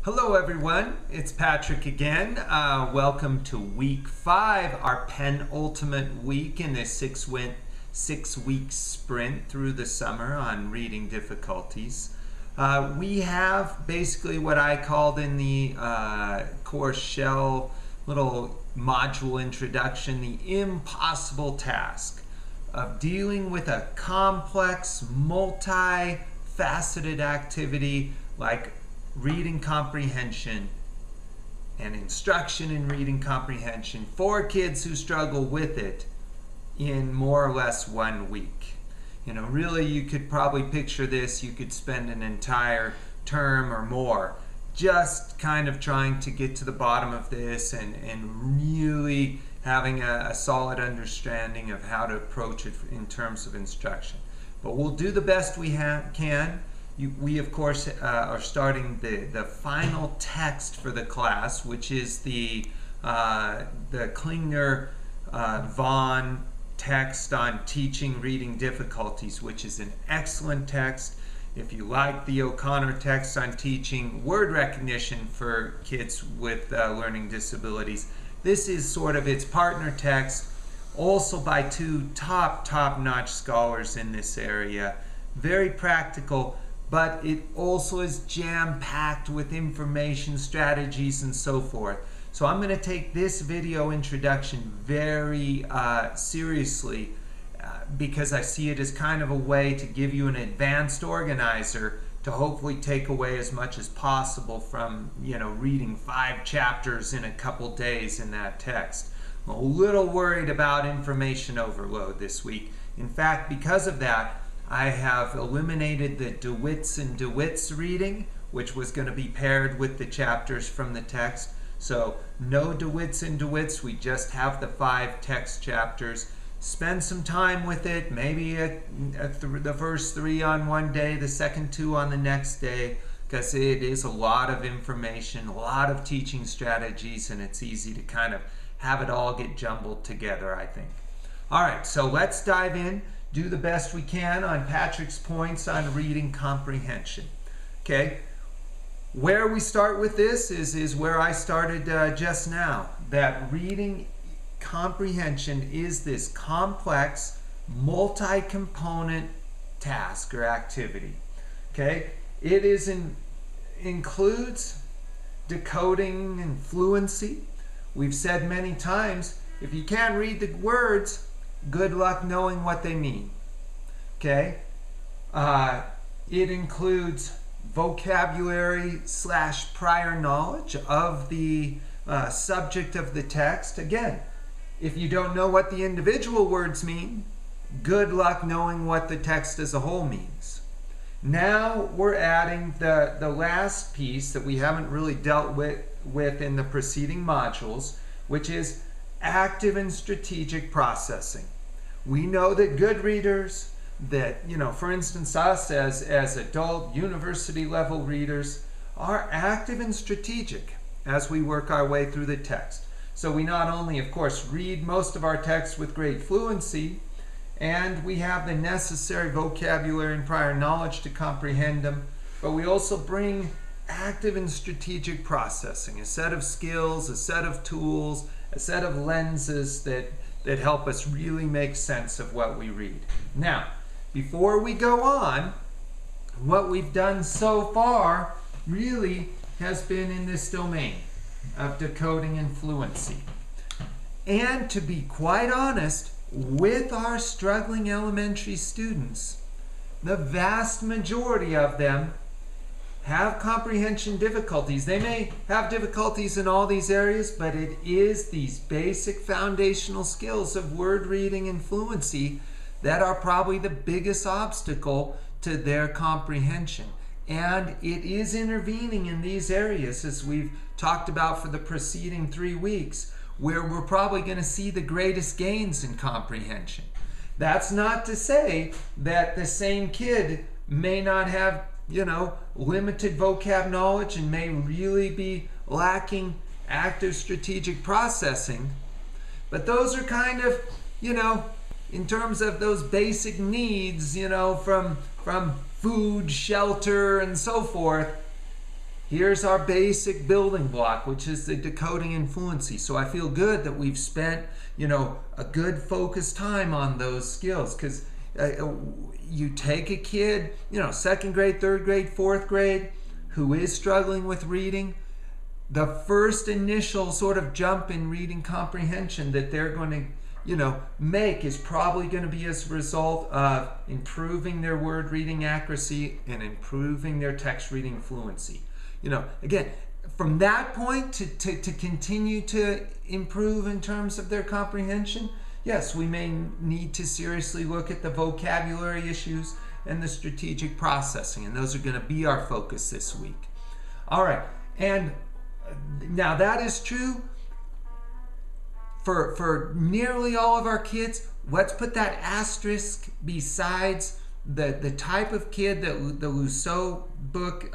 Hello everyone, it's Patrick again. Welcome to week 5, our penultimate week in this six-week sprint through the summer on reading difficulties. We have basically what I called in the course shell little module introduction, the impossible task of dealing with a complex, multi-faceted activity like reading comprehension and instruction in reading comprehension for kids who struggle with it in more or less 1 week. You know, really you could probably picture this, you could spend an entire term or more just kind of trying to get to the bottom of this and really having a solid understanding of how to approach it in terms of instruction. But we'll do the best we can. We of course are starting the final text for the class, which is the Klingner Vaughan text on teaching reading difficulties, which is an excellent text. If you like the O'Connor text on teaching word recognition for kids with learning disabilities, this is sort of its partner text, also by two top-notch scholars in this area. Very practical, but it also is jam-packed with information, strategies, and so forth. So I'm going to take this video introduction very seriously because I see it as kind of a way to give you an advanced organizer to hopefully take away as much as possible from, you know, reading 5 chapters in a couple days in that text. I'm a little worried about information overload this week. In fact, because of that, I have eliminated the DeWitts and DeWitts reading, which was going to be paired with the chapters from the text. So no DeWitts and DeWitts, we just have the 5 text chapters. Spend some time with it, maybe the first 3 on one day, the second 2 on the next day, because it is a lot of information, a lot of teaching strategies, and it's easy to kind of have it all get jumbled together, I think. All right, so let's dive in. Do the best we can on Patrick's points on reading comprehension. Okay, where we start with this is where I started just now, that reading comprehension is this complex, multi-component task or activity. Okay, it includes decoding and fluency. We've said many times, if you can't read the words, good luck knowing what they mean. Okay? It includes vocabulary / prior knowledge of the subject of the text. Again, if you don't know what the individual words mean, good luck knowing what the text as a whole means. Now we're adding the last piece that we haven't really dealt with in the preceding modules, which is active and strategic processing. We know that good readers, that, you know, for instance, us as adult university level readers, are active and strategic as we work our way through the text. So we not only, of course, read most of our texts with great fluency, and we have the necessary vocabulary and prior knowledge to comprehend them, but we also bring active and strategic processing, a set of skills, a set of tools, a set of lenses that help us really make sense of what we read. Now, before we go on, what we've done so far really has been in this domain of decoding and fluency. And to be quite honest, with our struggling elementary students, the vast majority of them have comprehension difficulties. They may have difficulties in all these areas, but it is these basic foundational skills of word reading and fluency that are probably the biggest obstacle to their comprehension. And it is intervening in these areas, as we've talked about for the preceding 3 weeks, where we're probably going to see the greatest gains in comprehension. That's not to say that the same kid may not have, you know, limited vocab knowledge and may really be lacking active strategic processing. But those are kind of, you know, in terms of those basic needs, you know, from food, shelter, and so forth, Here's our basic building block, which is the decoding and fluency. So I feel good that we've spent, a good focused time on those skills, because you take a kid, second grade, third grade, fourth grade, who is struggling with reading, the first initial sort of jump in reading comprehension that they're going to make is probably going to be as a result of improving their word reading accuracy and improving their text reading fluency. Again, from that point to continue to improve in terms of their comprehension, yes, we may need to seriously look at the vocabulary issues and the strategic processing, and those are going to be our focus this week. All right, and now that is true for nearly all of our kids. Let's put that asterisk besides the type of kid that the Luceau book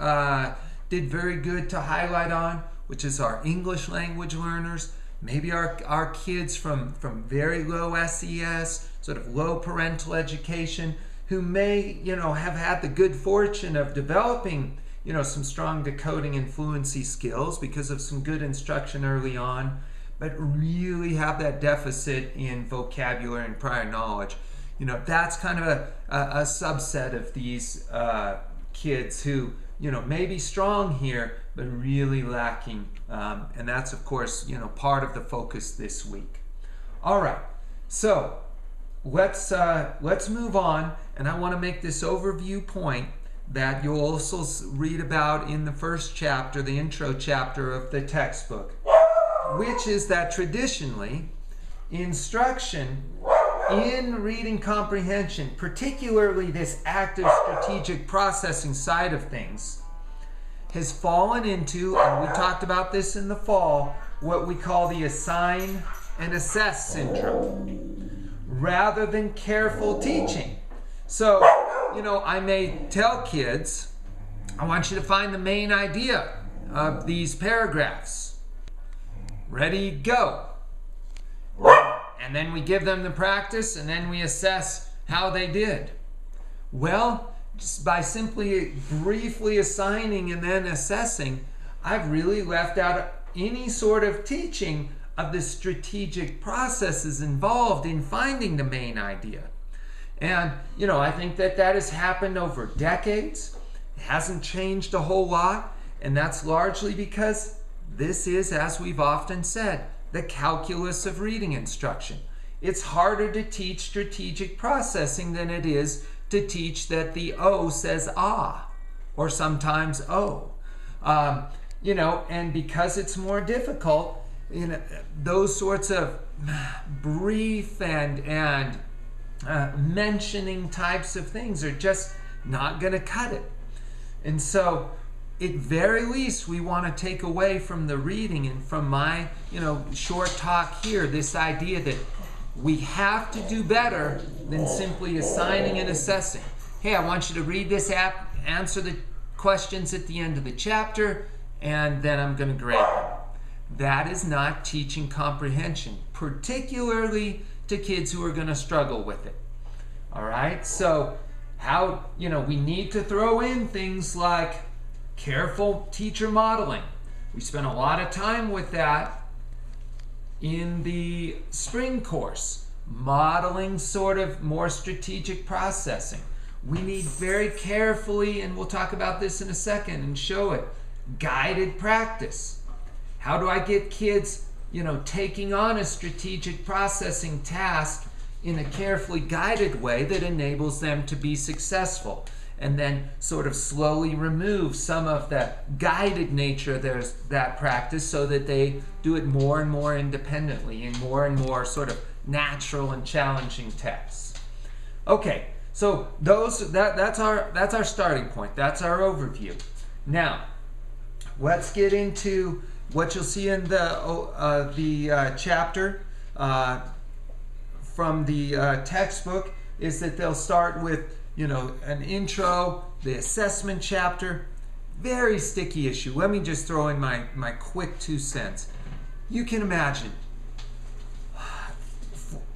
did very good to highlight on, which is our English language learners, maybe our kids from very low SES, sort of low parental education, who may have had the good fortune of developing some strong decoding and fluency skills because of some good instruction early on, but really have that deficit in vocabulary and prior knowledge. That's kind of a subset of these kids who may be strong here, but really lacking. And that's, of course, part of the focus this week. All right, so let's move on, and I want to make this overview point that you'll also read about in the first chapter, the intro chapter of the textbook, which is that traditionally instruction in reading comprehension, particularly this active strategic processing side of things, has fallen into, and we talked about this in the fall, what we call the assign and assess syndrome, rather than careful teaching. So, I may tell kids, I want you to find the main idea of these paragraphs. Ready, go. And then we give them the practice, and then we assess how they did. Well, just by simply briefly assigning and then assessing, I've really left out any sort of teaching of the strategic processes involved in finding the main idea. And, I think that has happened over decades. It hasn't changed a whole lot, and that's largely because this is, as we've often said, the calculus of reading instruction. It's harder to teach strategic processing than it is to teach that the O says ah, or sometimes O. And because it's more difficult, those sorts of brief and mentioning types of things are just not going to cut it. And so, at very least, we want to take away from the reading and from my, short talk here, this idea that we have to do better than simply assigning and assessing. Hey, I want you to read this app, answer the questions at the end of the chapter, and then I'm going to grade them. That is not teaching comprehension, particularly to kids who are going to struggle with it. All right? So, how, we need to throw in things like careful teacher modeling. We spent a lot of time with that in the spring course, modeling sort of more strategic processing. We need very carefully, and we'll talk about this in a second and show it, guided practice. How do I get kids, taking on a strategic processing task in a carefully guided way that enables them to be successful? And then sort of slowly remove some of the guided nature of that practice so that they do it more and more independently in more and more sort of natural and challenging texts. Okay, so that's our starting point. That's our overview. Now, let's get into what you'll see in the chapter from the textbook is that they'll start with an intro, the assessment chapter. Very sticky issue. Let me just throw in my quick 2 cents. You can imagine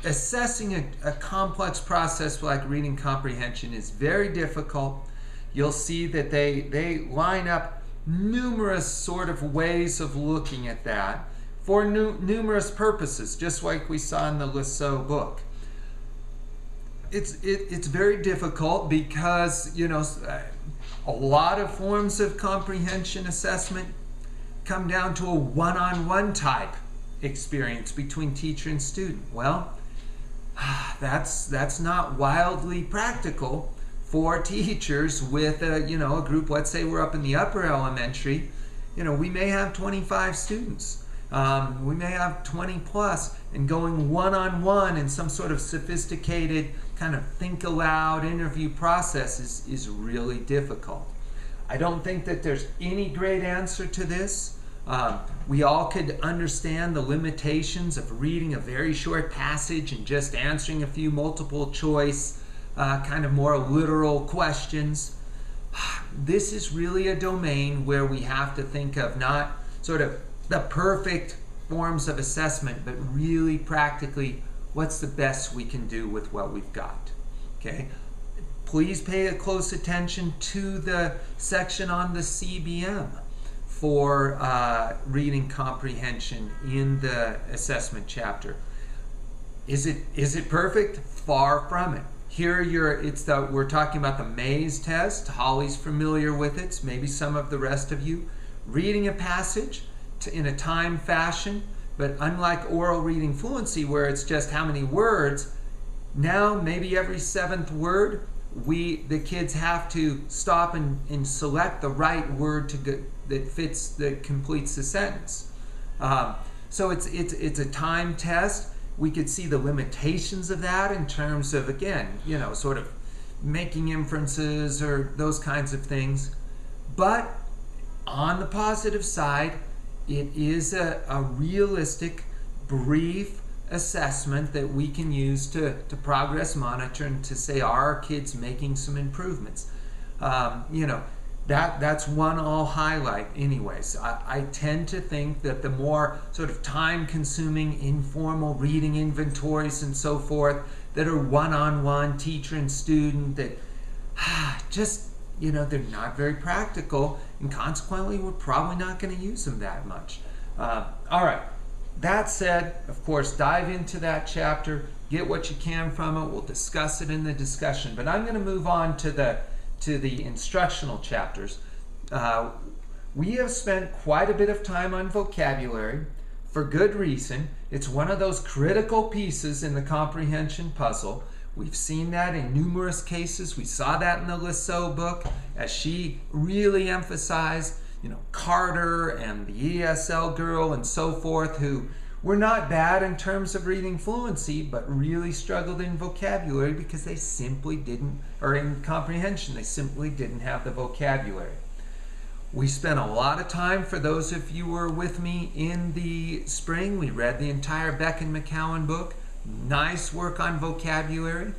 assessing a complex process like reading comprehension is very difficult. You'll see that they line up numerous sort of ways of looking at that for numerous purposes, just like we saw in the Lasso book. It's very difficult because, you know, a lot of forms of comprehension assessment come down to a one-on-one type experience between teacher and student. Well, that's not wildly practical for teachers with a group. Let's say we're up in the upper elementary. We may have 25 students. We may have 20 plus, and going one-on-one in some sort of sophisticated kind of think aloud interview process is really difficult. I don't think that there's any great answer to this. We all could understand the limitations of reading a very short passage and just answering a few multiple choice kind of more literal questions. This is really a domain where we have to think of not sort of the perfect forms of assessment, but really practically what's the best we can do with what we've got. Okay? Please pay a close attention to the section on the CBM for reading comprehension in the assessment chapter. Is it perfect? Far from it. Here we're talking about the Mays test. Holly's familiar with it. Maybe some of the rest of you. Reading a passage in a timed fashion, but unlike oral reading fluency where it's just how many words, now maybe every seventh word the kids have to stop and select the right word that completes the sentence. So it's a time test. We could see the limitations of that in terms of, again, sort of making inferences or those kinds of things. But on the positive side, it is a realistic, brief assessment that we can use to progress monitor and to say, are our kids making some improvements? That's one I'll highlight anyways. I tend to think that the more sort of time-consuming, informal reading inventories and so forth that are one-on-one teacher and student that just, they're not very practical, and consequently we're probably not going to use them that much. All right. That said, of course, dive into that chapter, get what you can from it. We'll discuss it in the discussion. But I'm going to move on to the instructional chapters. We have spent quite a bit of time on vocabulary for good reason. It's one of those critical pieces in the comprehension puzzle. We've seen that in numerous cases. We saw that in the Lasso book as she really emphasized Carter and the ESL girl and so forth, who were not bad in terms of reading fluency, but really struggled in vocabulary because they simply didn't, or in comprehension, they simply didn't have the vocabulary. We spent a lot of time, for those of you who were with me in the spring, we read the entire Beck and McCowan book. Nice work on vocabulary.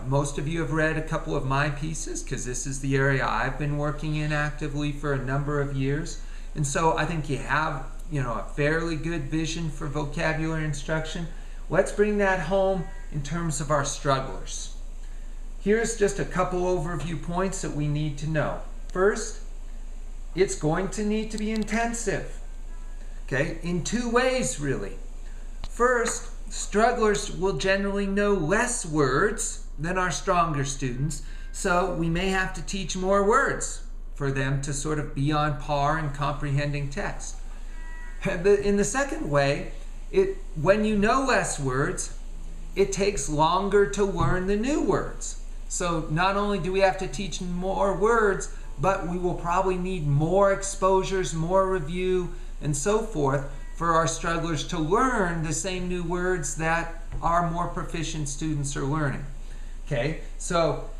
Most of you have read a couple of my pieces because this is the area I've been working in actively for a number of years. And so I think you have, a fairly good vision for vocabulary instruction. Let's bring that home in terms of our strugglers. Here's just a couple overview points that we need to know. First, it's going to need to be intensive. Okay, in two ways really. First, strugglers will generally know less words than our stronger students, so we may have to teach more words for them to sort of be on par in comprehending text. In the second way, when you know less words, it takes longer to learn the new words. So not only do we have to teach more words, but we will probably need more exposures, more review, and so forth for our strugglers to learn the same new words that our more proficient students are learning. Okay, so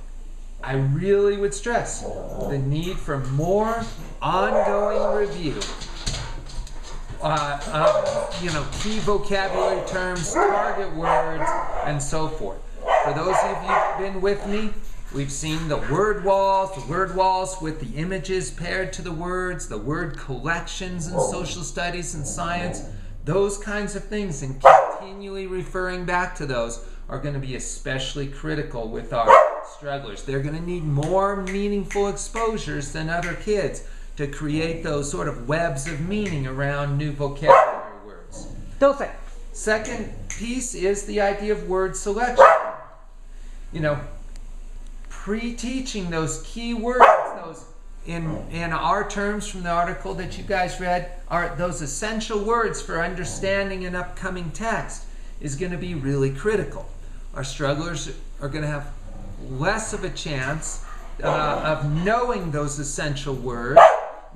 I really would stress the need for more ongoing review. Key vocabulary terms, target words, and so forth. For those of you who've been with me, we've seen the word walls with the images paired to the words, the word collections in social studies and science. Those kinds of things, and continually referring back to those, are going to be especially critical with our strugglers. They're going to need more meaningful exposures than other kids to create those sort of webs of meaning around new vocabulary words. 12. Second piece is the idea of word selection. You know, pre-teaching those key words, those in our terms from the article that you guys read, are those essential words for understanding an upcoming text is going to be really critical. Our strugglers are going to have less of a chance of knowing those essential words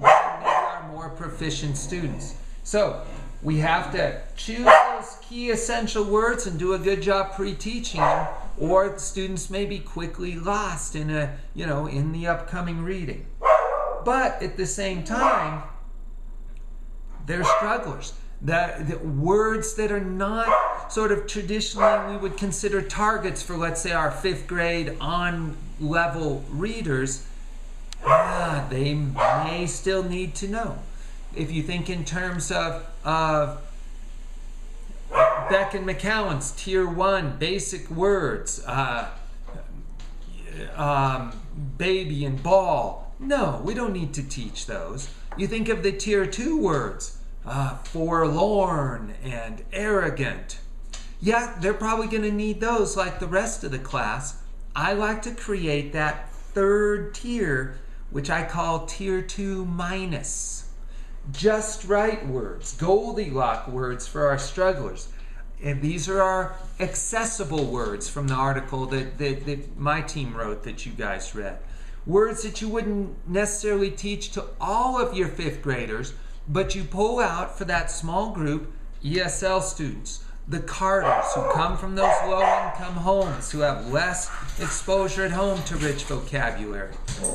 than maybe our more proficient students. So we have to choose those key essential words and do a good job pre-teaching them, or the students may be quickly lost in in the upcoming reading. But at the same time, they're strugglers. The words that are not sort of traditionally we would consider targets for, let's say, our 5th grade on-level readers, they may still need to know. If you think in terms of Beck and McCowan's Tier 1 basic words, baby and ball, no, we don't need to teach those. You think of the Tier 2 words, forlorn and arrogant. Yeah, they're probably going to need those like the rest of the class. I like to create that 3rd tier, which I call Tier 2 minus. Just right words, Goldilocks words for our strugglers. And these are our accessible words from the article that my team wrote that you guys read. Words that you wouldn't necessarily teach to all of your 5th graders, but you pull out for that small group, ESL students, the Carters who come from those low-income homes, who have less exposure at home to rich vocabulary. The